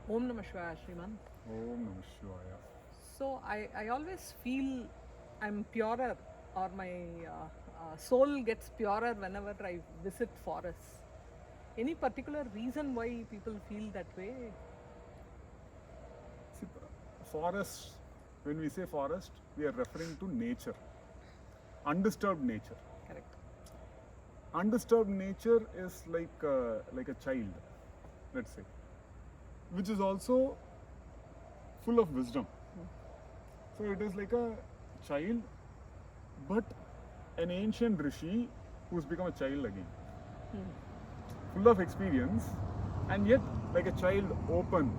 Om Namah Shivaya, Shriman. Om Namah Shivaya. So I always feel I'm purer, or my soul gets purer whenever I visit forests. Any particular reason why people feel that way? See, forest, when we say forest, we are referring to nature, undisturbed nature. Correct. Undisturbed nature is like a child, let's say, which is also full of wisdom. So it is like a child, but an ancient rishi who's become a child again, full of experience, and yet like a child, open,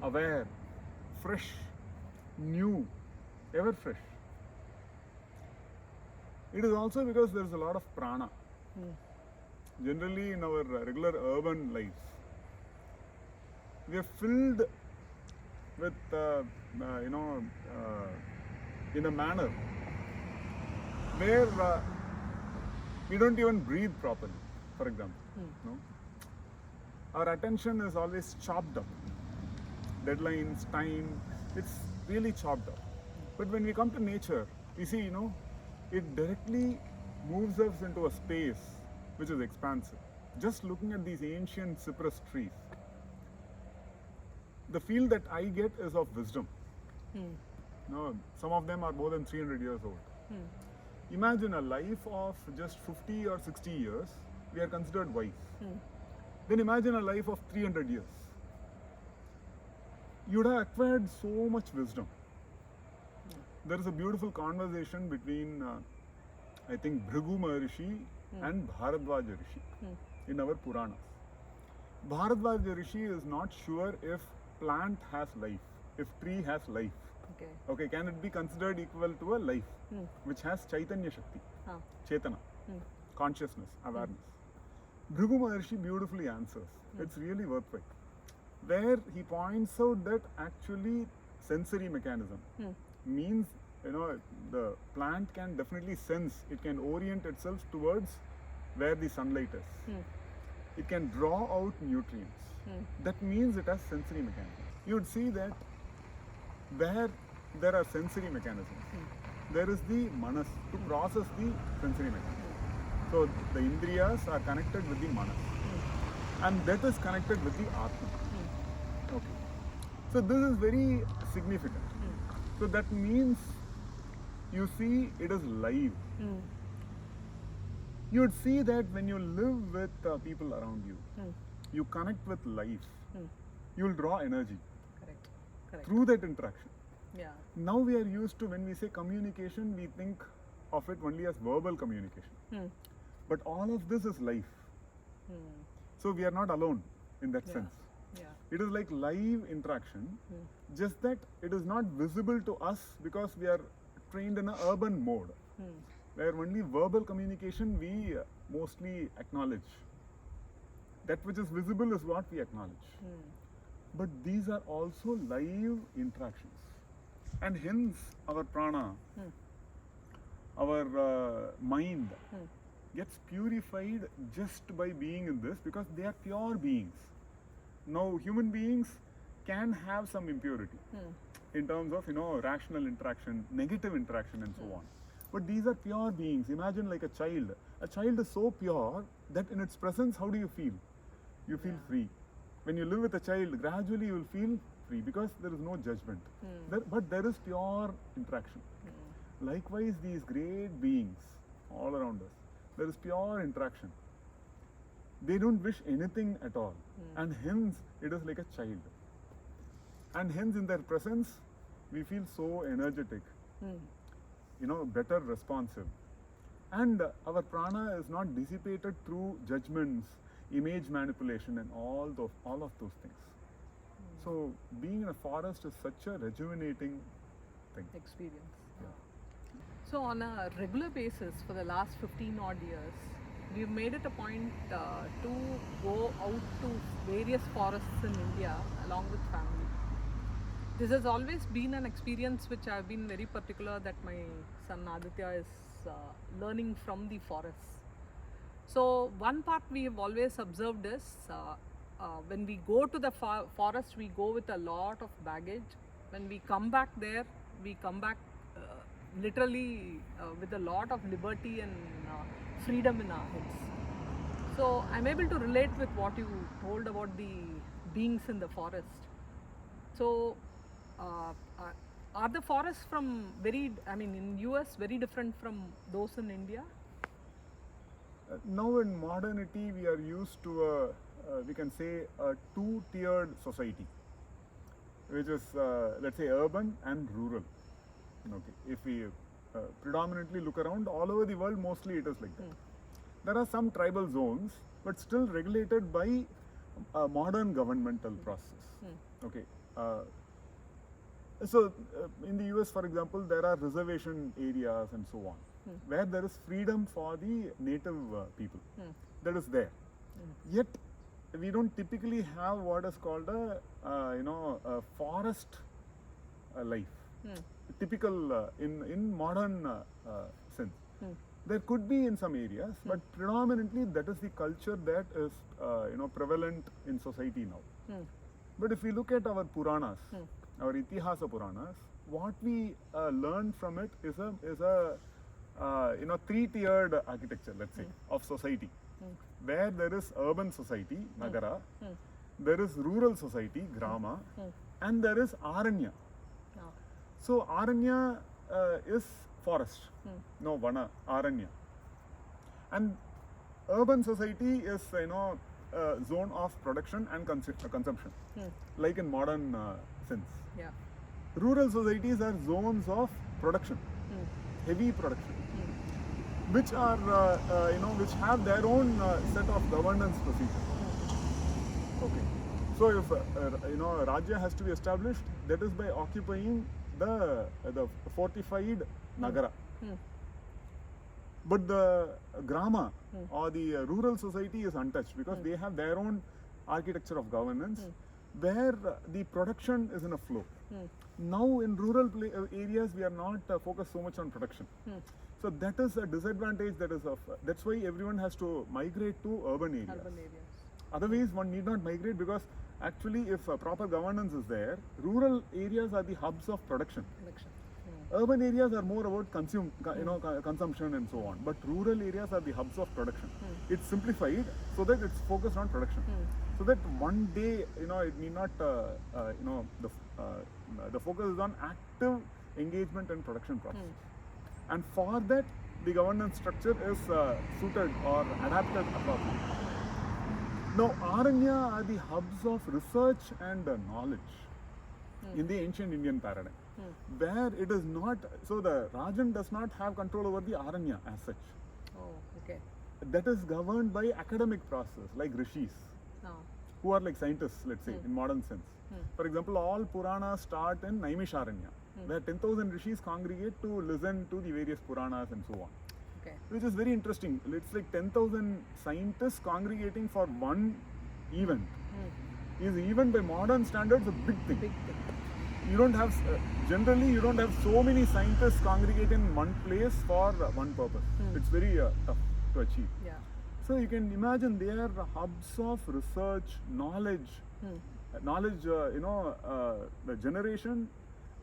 aware, fresh, new, ever fresh. It is also because there is a lot of prana. Generally, in our regular urban lives, we are filled with, in a manner where we don't even breathe properly, for example. No? Our attention is always chopped up. Deadlines, time, it's really chopped up. But when we come to nature, we see, it directly moves us into a space which is expansive. Just looking at these ancient cypress trees, the feel that I get is of wisdom. No, some of them are more than 300 years old. Imagine a life of just 50 or 60 years, we are considered wise. Then imagine a life of 300 years. You'd have acquired so much wisdom. There is a beautiful conversation between, I think, Bhrigu Maharishi and Bharadwaja Rishi in our Puranas. Bharadwaja Rishi is not sure if plant has life, if tree has life. Okay, can it be considered equal to a life which has Chaitanya Shakti, Chetana, consciousness, awareness? Bhrigu Maharshi beautifully answers. It's really worthwhile. Where he points out that actually sensory mechanism means, the plant can definitely sense, it can orient itself towards where the sunlight is. It can draw out nutrients. That means it has sensory mechanism. You would see that where there are sensory mechanisms, there is the manas to process the sensory mechanism. So the indriyas are connected with the manas, and that is connected with the atma. Okay. So this is very significant. So that means you see it is live. You would see that when you live with people around you, you connect with life, you will draw energy. Correct. Through that interaction. Yeah. Now we are used to, when we say communication, we think of it only as verbal communication. But all of this is life. So we are not alone in that sense. Yeah. It is like live interaction, just that it is not visible to us because we are trained in an urban mode, where only verbal communication we mostly acknowledge. That which is visible is what we acknowledge. But these are also live interactions. And hence our prana, our mind gets purified just by being in this, because they are pure beings. Now human beings can have some impurity in terms of, rational interaction, negative interaction and so on. But these are pure beings. Imagine like a child. A child is so pure that in its presence, how do you feel? You feel free. When you live with a child, gradually you will feel free because there is no judgment. But there is pure interaction. Likewise, these great beings all around us, there is pure interaction. They don't wish anything at all. And hence, it is like a child. And hence, in their presence, we feel so energetic, better responsive. And our prana is not dissipated through judgments, image manipulation, and all of those things. So being in a forest is such a rejuvenating thing. Experience. Yeah. So on a regular basis for the last 15 odd years, we've made it a point to go out to various forests in India along with family. This has always been an experience which I've been very particular that my son Aditya is learning from the forests. So one part we have always observed is when we go to the forest, we go with a lot of baggage. When we come back there, we come back literally with a lot of liberty and freedom in our heads. So I'm able to relate with what you told about the beings in the forest. So are the forests in US very different from those in India? Now in modernity, we are used to we can say a two-tiered society, which is let's say urban and rural. Okay, if we predominantly look around all over the world, mostly it is like that. There are some tribal zones, but still regulated by a modern governmental process. Okay. So in the US, for example, there are reservation areas and so on, where there is freedom for the native people. That is there. Yet we don't typically have what is called a forest life. Typical in modern sense. There could be in some areas, but predominantly that is the culture that is prevalent in society now. But if we look at our Puranas, our Itihasa Puranas, what we learn from it is a three-tiered architecture, let's say, of society, where there is urban society, Nagara, there is rural society, Grama, and there is Aranya. So Aranya is forest, no Vana, Aranya, and urban society is zone of production and consumption, like in modern sense. Yeah. Rural societies are zones of production, heavy production, which are which have their own set of governance procedures. Okay, so if Rajya has to be established, that is by occupying the fortified Nagara. But the Grama or the rural society is untouched because they have their own architecture of governance, where the production is in a flow. Now in rural areas, we are not focused so much on production. So that is a disadvantage. That's why everyone has to migrate to urban areas. Otherwise, one need not migrate, because actually, if proper governance is there, rural areas are the hubs of production. Urban areas are more about consumption and so on. But rural areas are the hubs of production. It's simplified so that it's focused on production. So that one day, it need not, the focus is on active engagement and production process. And for that, the governance structure is suited or adapted appropriately. Now, Aranya are the hubs of research and knowledge in the ancient Indian paradigm, where it is not, so the Rajan does not have control over the Aranya as such. Oh, okay. That is governed by academic process, like rishis, who are like scientists, let's say, in modern sense. For example, all Puranas start in Naimisharanya, where 10,000 rishis congregate to listen to the various Puranas and so on. Okay. Which is very interesting. It's like 10,000 scientists congregating for one event. Is even by modern standards a big thing. You don't have, generally you don't have so many scientists congregate in one place for one purpose. It's very tough to achieve. Yeah. So you can imagine they are hubs of research, knowledge, the generation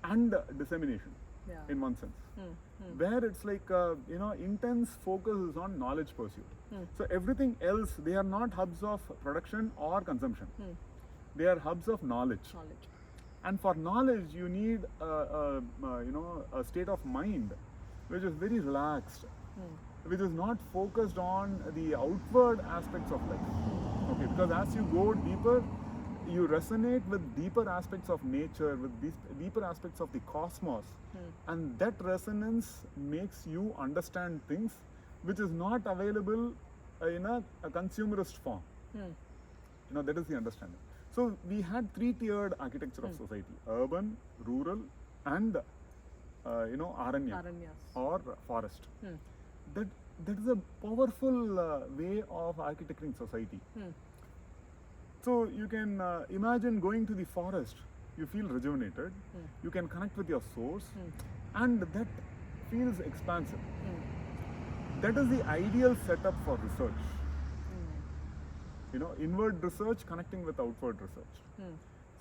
and dissemination in one sense. Where it's like, intense focus is on knowledge pursuit. So everything else, they are not hubs of production or consumption. They are hubs of knowledge. And for knowledge, you need a state of mind which is very relaxed, which is not focused on the outward aspects of life. Okay, because as you go deeper, you resonate with deeper aspects of nature, with these deeper aspects of the cosmos, and that resonance makes you understand things which is not available in a consumerist form. That is the understanding. So we had three-tiered architecture of society: urban, rural, and Aranyas or forest. That is a powerful way of architecting society. So you can imagine going to the forest, you feel rejuvenated, you can connect with your source, and that feels expansive. That is the ideal setup for research. inward research connecting with outward research. Hmm.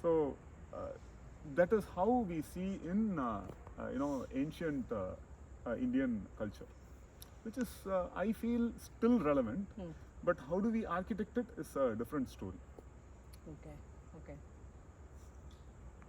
So that is how we see in ancient Indian culture, which is I feel still relevant. But how do we architect it is a different story. Okay.